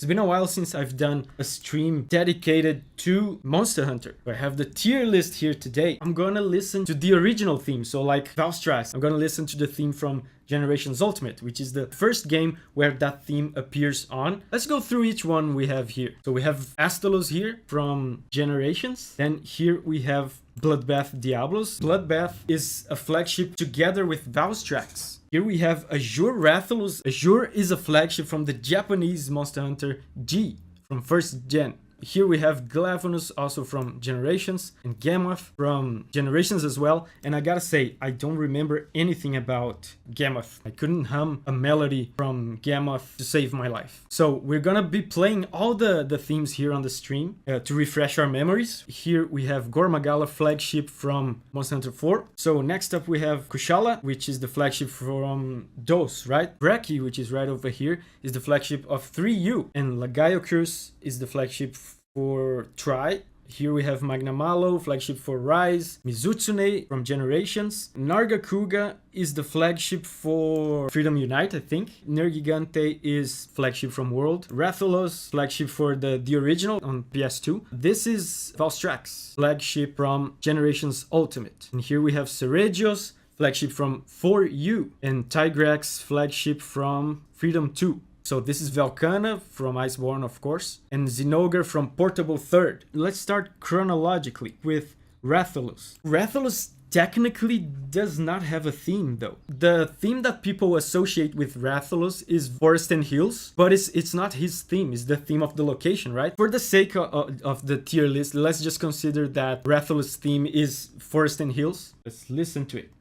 It's been a while since I've done a stream dedicated to Monster Hunter. I have the tier list here today. I'm gonna listen to the original theme, so like Vasc. I'm gonna listen to the theme from Generations Ultimate, which is the first game where that theme appears on. Let's go through each one we have here. So we have Astalos here from Generations. Then here we have Bloodbath Diablos. Bloodbath is a flagship together with Valstrax. Here we have Azure Rathalos. Azure is a flagship from the Japanese Monster Hunter G from first gen. Here we have Glavenus, also from Generations, and Gammoth from Generations as well. And I gotta say, I don't remember anything about Gammoth. I couldn't hum a melody from Gammoth to save my life. So we're gonna be playing all the themes here on the stream to refresh our memories. Here we have Gormagala flagship from Monster Hunter 4. So next up we have Kushala, which is the flagship from DOS, right? Breki, which is right over here, is the flagship of 3U. And Lagaiocurse is the flagship for Tri. Here we have Magnamalo, flagship for Rise. Mizutsune from Generations. Nargacuga is the flagship for Freedom Unite, I think. Nergigante is flagship from World. Rathalos, flagship for the original on PS2. This is Valstrax, flagship from Generations Ultimate. And here we have Seregios, flagship from 4U. And Tigrex, flagship from Freedom 2. So this is Velcana from Iceborne, of course, and Zinogre from Portable 3rd. Let's start chronologically with Rathalos. Rathalos technically does not have a theme though. The theme that people associate with Rathalos is Forest and Hills, but it's not his theme, it's the theme of the location, right? For the sake of the tier list, let's just consider that Rathalos' theme is Forest and Hills. Let's listen to it.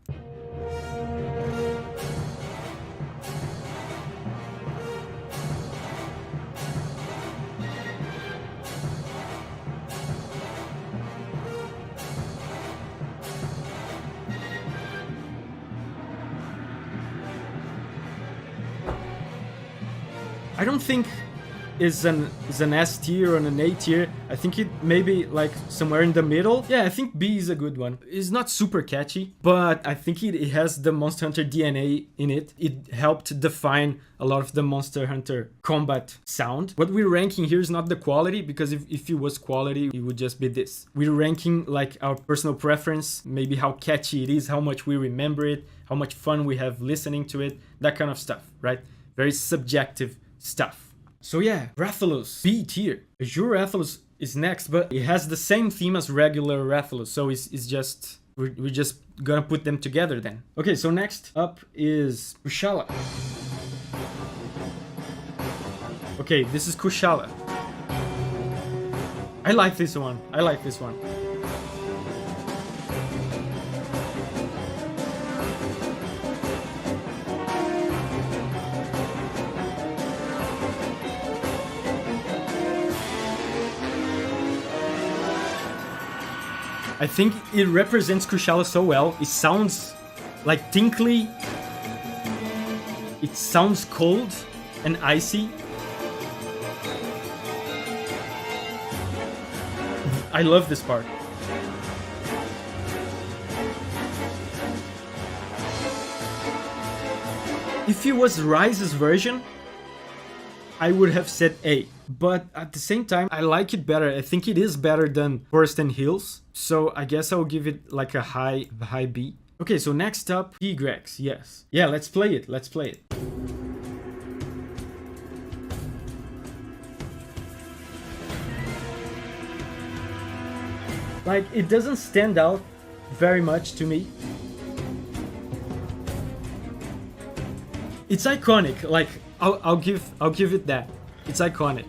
I don't think is an S tier or an A tier. I think it maybe like somewhere in the middle. Yeah, I think B is a good one. It's not super catchy, but I think it has the Monster Hunter DNA in it. It helped define a lot of the Monster Hunter combat sound. What we're ranking here is not the quality, because if it was quality, it would just be this. We're ranking like our personal preference, maybe how catchy it is, how much we remember it, how much fun we have listening to it, that kind of stuff, right? Very subjective stuff. So yeah, Rathalos, B tier. Azure Rathalos is next, but it has the same theme as regular Rathalos, so it's just, we're just gonna put them together then. Okay, so next up is Kushala. Okay, this is Kushala. I like this one. I like this one. I think it represents Kushala so well. It sounds like tinkly. It sounds cold and icy. I love this part. If it was Rise's version, I would have said A, but at the same time, I like it better. I think it is better than Forest and Hills, so I guess I'll give it like a high B. Okay, so next up, Tigrex, yes. Yeah, let's play it, let's play it. Like, it doesn't stand out very much to me. It's iconic, like, I'll give it that. It's iconic.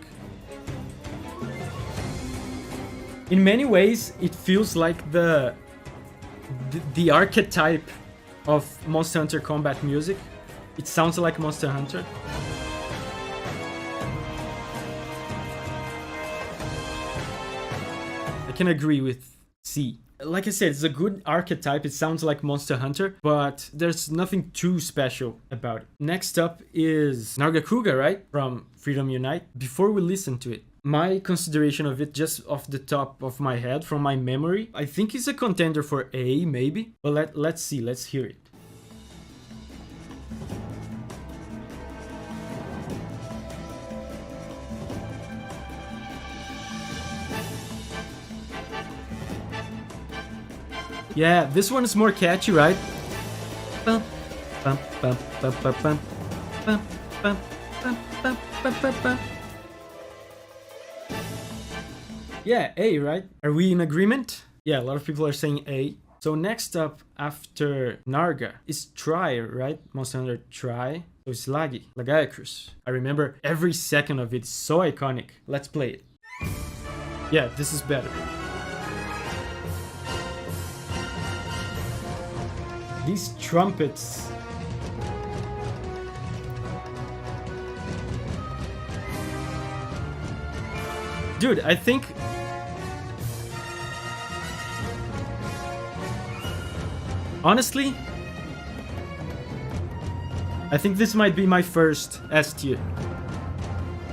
In many ways, it feels like the archetype of Monster Hunter combat music. It sounds like Monster Hunter. I can agree with C. Like I said, it's a good archetype. It sounds like Monster Hunter, but there's nothing too special about it. Next up is Nargacuga, right? From Freedom Unite. Before we listen to it, my consideration of it just off the top of my head, from my memory, I think it's a contender for A, maybe. But let's see, let's hear it. Yeah, this one is more catchy, right? Bum, bum, bum, bum, bum, bum, bum, bum, bum, bum, bum, bum, bum. Yeah, A, right? Are we in agreement? Yeah, a lot of people are saying A. So next up after Narga is Try, right? Monster Hunter Try. So it's Lagi, Lagaiacruz. I remember every second of it. It's so iconic. Let's play it. Yeah, this is better. These trumpets. Dude, I think... Honestly, I think this might be my first S tier.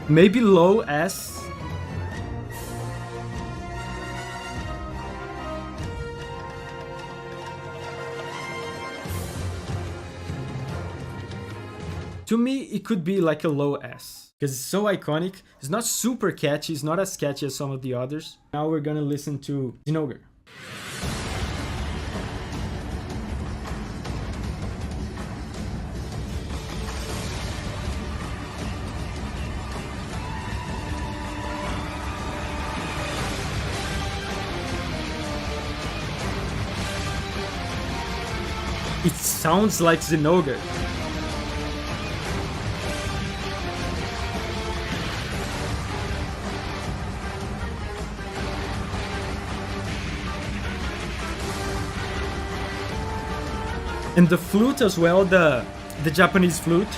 Maybe low S. To me, it could be like a low S. Because it's so iconic. It's not super catchy. It's not as catchy as some of the others. Now we're gonna listen to Zinogre. It sounds like Zinogre. And the flute as well, the Japanese flute.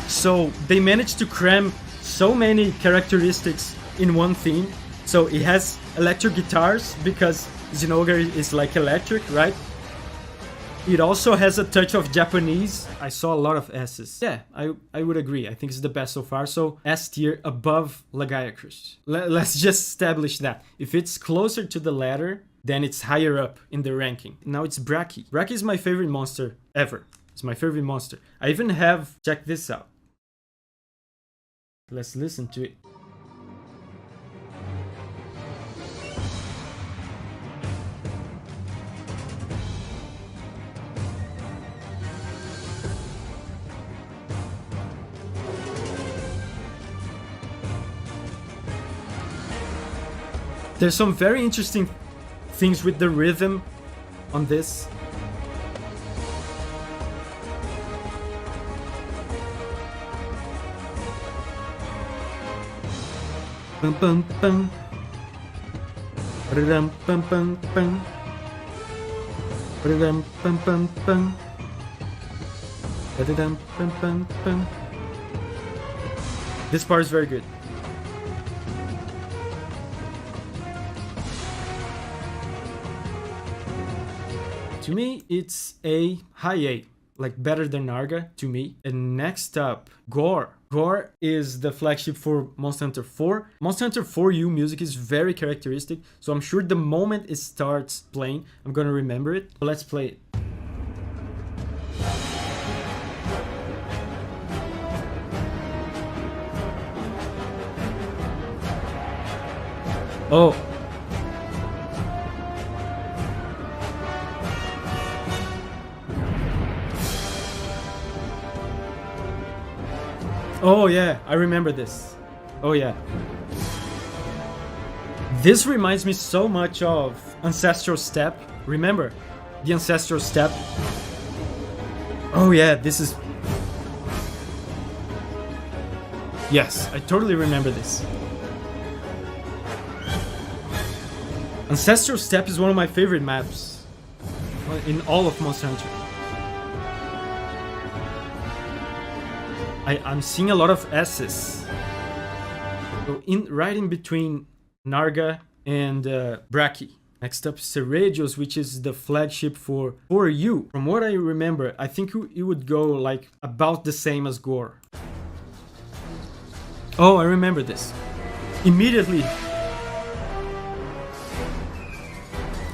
So they managed to cram so many characteristics in one theme. So it has electric guitars because Zinogre is like electric, right? It also has a touch of Japanese. I saw a lot of S's. Yeah, I would agree. I think it's the best so far. So S tier above Lagaiacruz. Let's just establish that. If it's closer to the latter, then it's higher up in the ranking. Now it's Brachy. Brachy is my favorite monster ever. It's my favorite monster. I even have... Check this out. Let's listen to it. There's some very interesting things with the rhythm on this. Bum bum bum. Ba-da-dum bum bum bum. Ba-da-dum bum bum bum. Ba-da-dum bum bum bum. This part is very good. To me, it's a high A, like better than Narga to me. And next up, Gore. Gore is the flagship for Monster Hunter 4. Monster Hunter 4U music is very characteristic, so I'm sure the moment it starts playing, I'm gonna remember it. So let's play it. Oh. Oh yeah, I remember this. Oh yeah. This reminds me so much of Ancestral Step. Remember the Ancestral Step? Oh yeah, this is... Yes, I totally remember this. Ancestral Step is one of my favorite maps in all of Monster Hunter. I'm seeing a lot of S's. So right in between Narga and Brachy. Next up, Seredios, which is the flagship for U. From what I remember, I think it would go like about the same as Gore. Oh, I remember this. Immediately.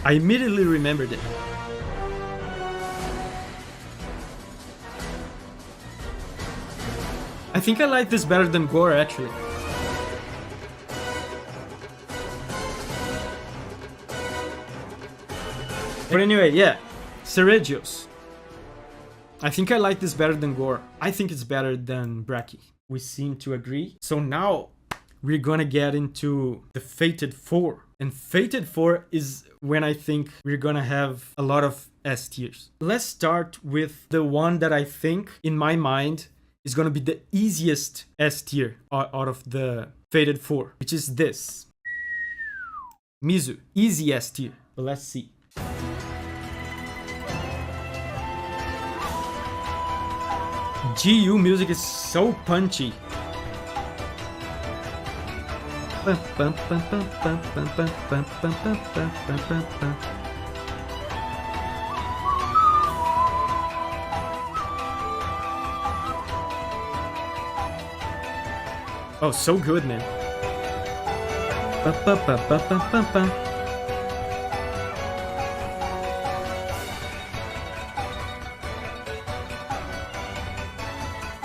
I immediately remembered it. I think I like this better than Gore, actually. But anyway, yeah, Ceregios. I think I like this better than Gore. I think it's better than Braki. We seem to agree. So now we're gonna get into the Fated 4. And Fated 4 is when I think we're gonna have a lot of S tiers. Let's start with the one that I think, in my mind, is gonna be the easiest S tier out of the Fated 4, which is this. Mizu, easy S tier. But let's see. GU music is so punchy. Oh, so good, man.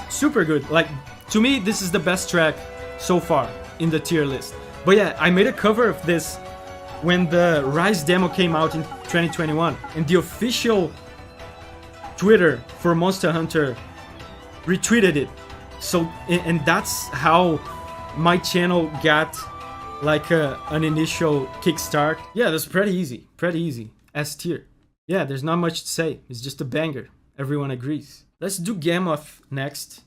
Super good. Like, to me, this is the best track so far in the tier list. But yeah, I made a cover of this when the Rise demo came out in 2021, and the official Twitter for Monster Hunter retweeted it. So, and that's how my channel got like an initial kickstart. Yeah, that's pretty easy. Pretty easy. S tier. Yeah, there's not much to say. It's just a banger. Everyone agrees. Let's do Gammoth next.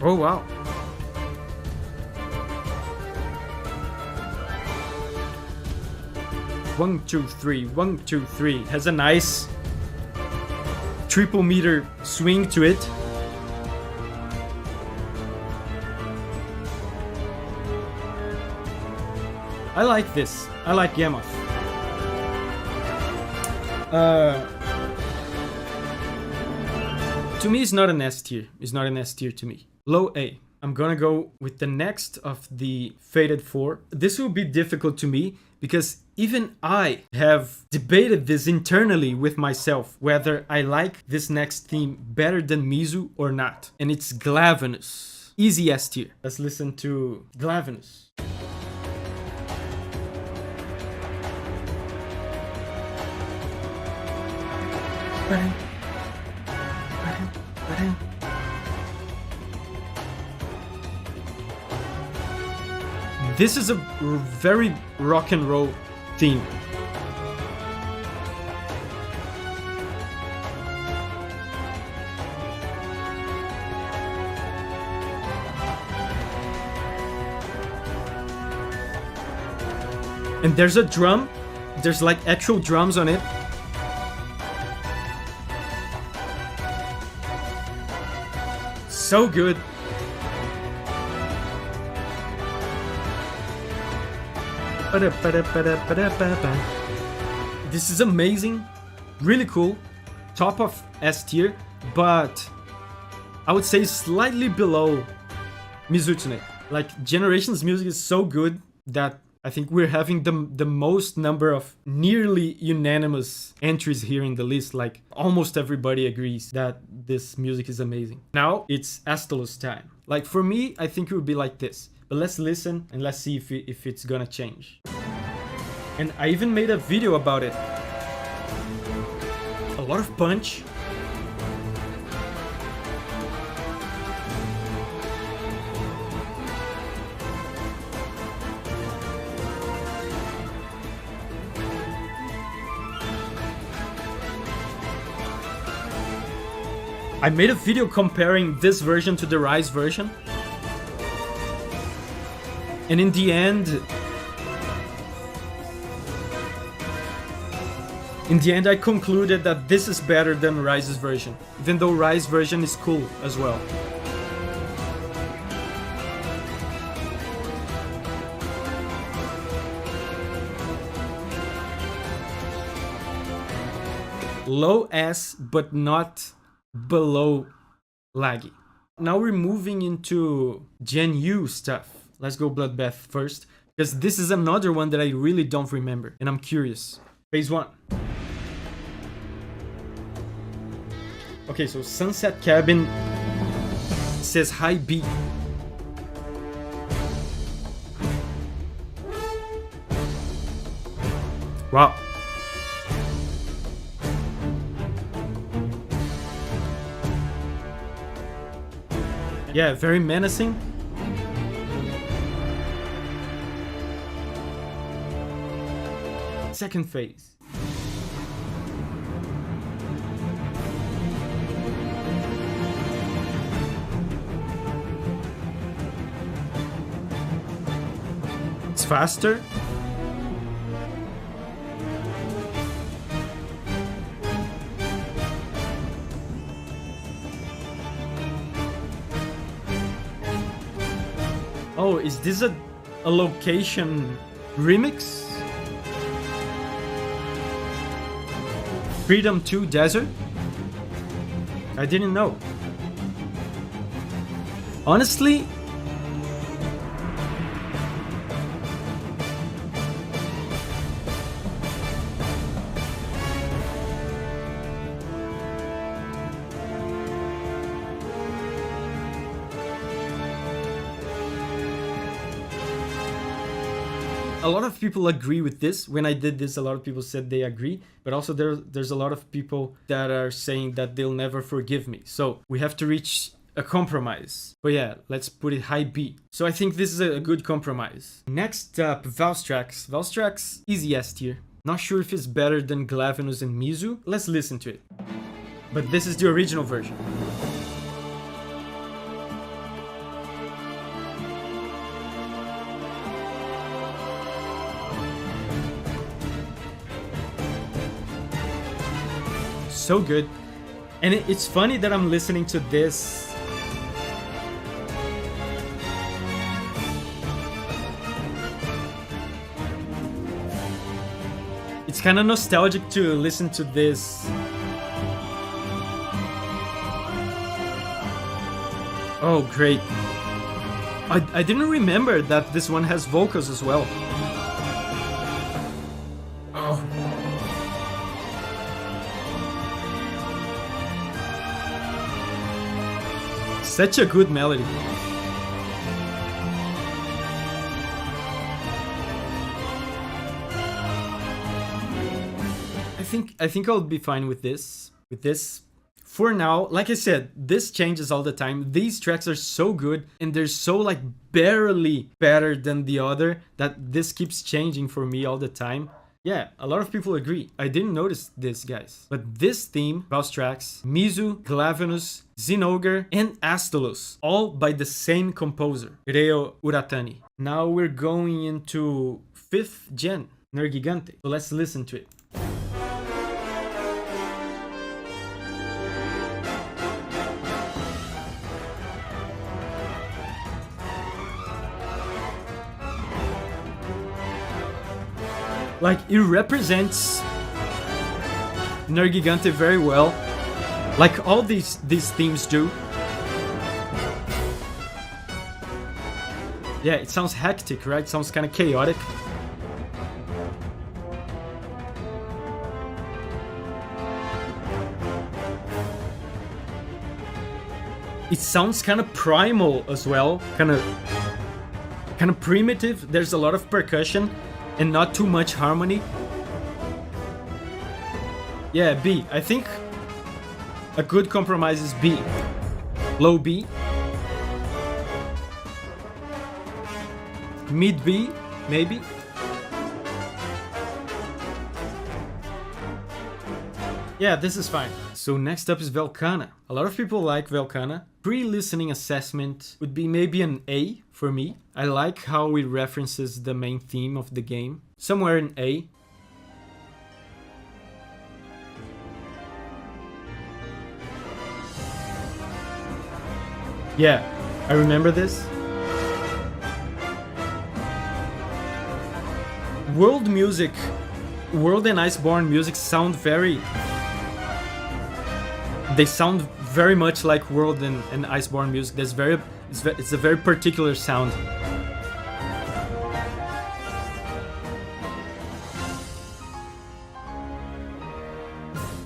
Oh wow. One, two, three, 1, 2, 3. Has a nice triple meter swing to it. I like this. I like Gammoth. To me, it's not an S tier. It's not an S tier to me. Low A. I'm gonna go with the next of the Fated 4. This will be difficult to me because even I have debated this internally with myself whether I like this next theme better than Mizu or not. And it's Glavenus. Easy S tier. Let's listen to Glavenus. This is a very rock and roll theme. And there's a drum. There's like actual drums on it. So good. This is amazing, really cool, top of S tier, but I would say slightly below Mizutsune. Like, Generations music is so good that I think we're having the most number of nearly unanimous entries here in the list. Like, almost everybody agrees that this music is amazing. Now it's Astalos time. Like, for me, I think it would be like this. But let's listen and let's see if it's gonna change. And I even made a video about it. A lot of punch. I made a video comparing this version to the Rise version. And in the end, I concluded that this is better than Rise's version, even though Rise version is cool as well. Low S, but not below laggy. Now we're moving into Gen U stuff. Let's go Bloodbath first, because this is another one that I really don't remember, and I'm curious. Phase 1. Okay, so Sunset Cabin says high B. Wow. Yeah, very menacing. Second phase. It's faster. Oh, is this a location remix? Freedom 2 Desert? I didn't know. Honestly, a lot of people agree with this. When I did this, a lot of people said they agree, but also there's a lot of people that are saying that they'll never forgive me. So we have to reach a compromise. But yeah, let's put it high B. So I think this is a good compromise. Next up, Valstrax. Valstrax, easy S tier. Not sure if it's better than Glavenus and Mizu. Let's listen to it. But this is the original version. So good. And it's funny that I'm listening to this. It's kind of nostalgic to listen to this. Oh, great. I didn't remember that this one has vocals as well. Oh. Such a good melody. I think I'll be fine with this. For now, like I said, this changes all the time. These tracks are so good and they're so like barely better than the other that this keeps changing for me all the time. Yeah, a lot of people agree. I didn't notice this, guys. But this theme, Valstrax, Mizu, Glavenus, Zinogre, and Astalos, all by the same composer, Reo Uratani. Now we're going into 5th gen, Nergigante. So let's listen to it. Like, it represents Nergigante very well, like all these themes do. Yeah, it sounds hectic, right? It sounds kind of chaotic. It sounds kind of primal as well, kind of primitive. There's a lot of percussion and not too much harmony. Yeah, B. I think a good compromise is B. Low B. Mid B, maybe. Yeah, this is fine. So next up is Velcana. A lot of people like Velcana. Pre-listening assessment would be maybe an A for me. I like how it references the main theme of the game. Somewhere in A. Yeah, I remember this. World music, World and Iceborne music sound very... They sound very much like World and Iceborne music. It's a very particular sound.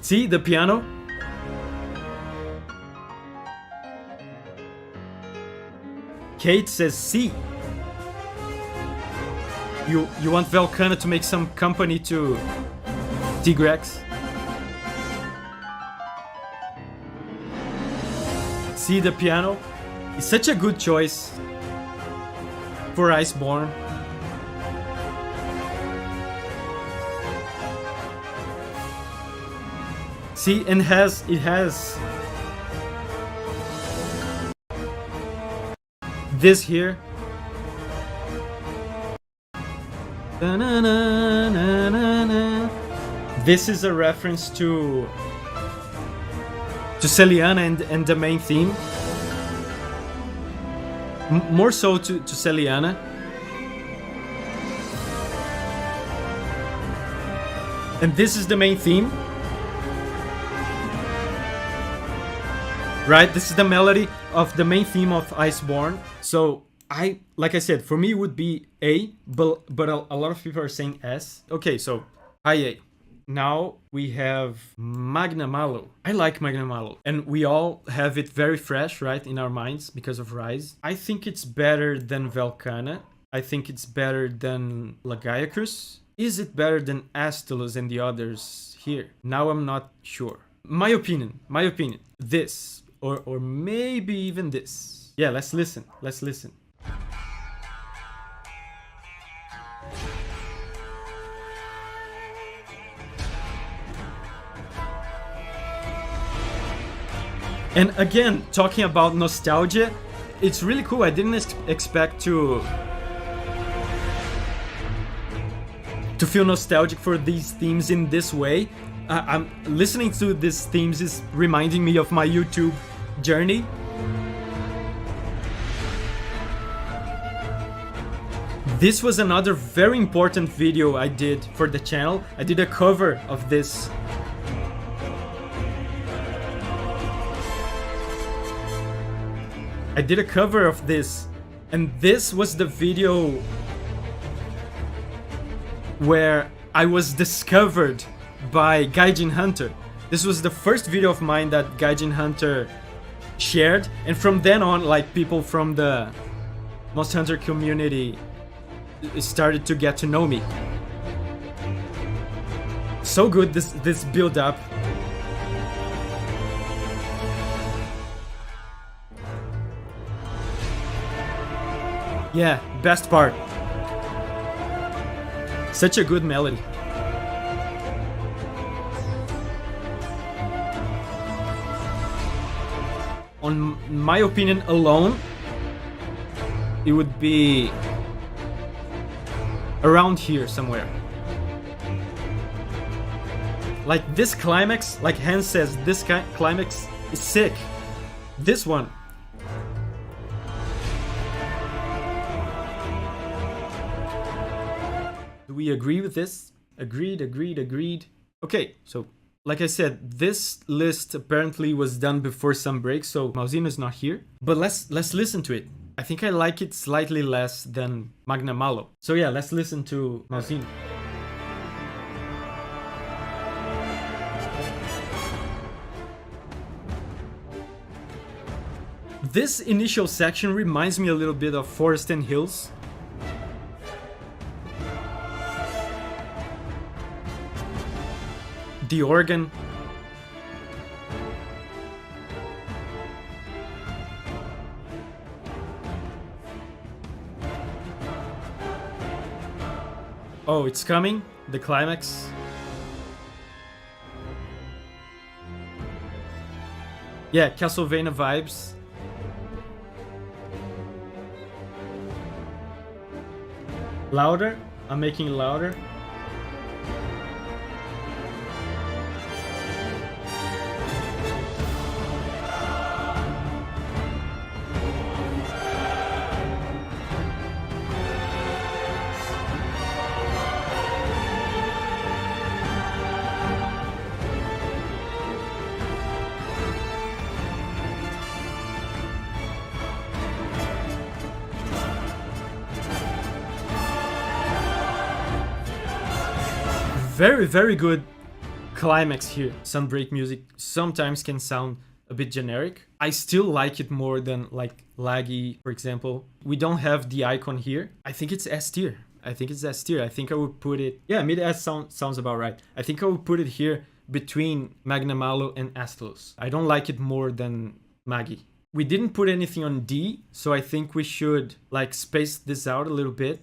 See the piano? Kate says C. You want Velcana to make some company to Tigrex. See the piano? It's such a good choice for Iceborne. See, and it has this here. This is a reference to Celiana and the main theme. More so to Celiana. And this is the main theme. Right? This is the melody of the main theme of Iceborne. So like I said, for me it would be A, but a lot of people are saying S. Okay, so high A. Now we have Magna Malo. I like Magna Malo, and we all have it very fresh, right, in our minds because of Rise. I think it's better than Velcana. I think it's better than Lagiacrus. Is it better than Astalos and the others here? Now I'm not sure. My opinion. This, or maybe even this. Yeah, let's listen. And again, talking about nostalgia, it's really cool. I didn't expect to feel nostalgic for these themes in this way. I'm listening to these themes is reminding me of my YouTube journey. This was another very important video I did for the channel. I did a cover of this. I did a cover of this, and this was the video where I was discovered by Gaijin Hunter. This was the first video of mine that Gaijin Hunter shared, and from then on, like, people from the Monster Hunter community started to get to know me. So good, this build up. Yeah, best part. Such a good melody. On my opinion alone, it would be around here somewhere. Like this climax, like Hans says, this climax is sick. This one. Do we agree with this? Agreed. Okay, so like I said, this list apparently was done before some break, so Malzino is not here. But let's listen to it. I think I like it slightly less than Magna Malo. So yeah, let's listen to Malzino. This initial section reminds me a little bit of Forest and Hills. The organ. Oh, it's coming, the climax. Yeah, Castlevania vibes. Louder? I'm making it louder. Very good climax here. Sunbreak music sometimes can sound a bit generic. I still like it more than like Laggy, for example. We don't have the icon here. I think it's S tier. I think it's S tier. I think I would put it, yeah, mid S sounds about right. I think I would put it here between Magnamalo and Astalos. I don't like it more than Magi. We didn't put anything on D, so I think we should like space this out a little bit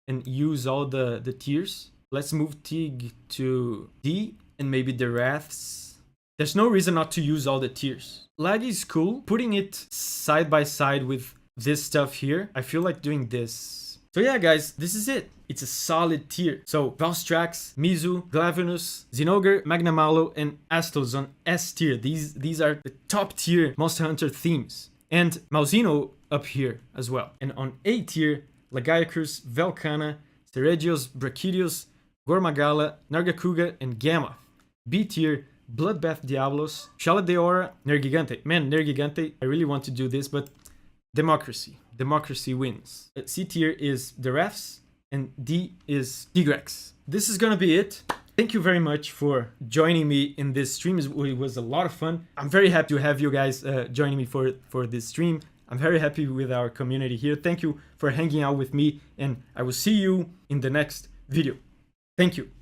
and use all the tiers. Let's move Tig to D and maybe the Wraths. There's no reason not to use all the tiers. Lag is cool. Putting it side by side with this stuff here, I feel like doing this. So yeah, guys, this is it. It's a solid tier. So Valstrax, Mizu, Glavenus, Zinogre, Magnamalo, and Astalos on S tier. These are the top tier Monster Hunter themes. And Malzeno up here as well. And on A tier, Lagiacrus, Velkhana, Ceregios, Brachidios, Gormagala, Nargacuga, and Gamma. B tier, Bloodbath Diablos, Shala de Aura, Nergigante. Man, Nergigante, I really want to do this, but democracy. Democracy wins. C tier is the Refs, and D is Tigrex. This is gonna be it. Thank you very much for joining me in this stream. It was a lot of fun. I'm very happy to have you guys joining me for this stream. I'm very happy with our community here. Thank you for hanging out with me, and I will see you in the next video. Thank you.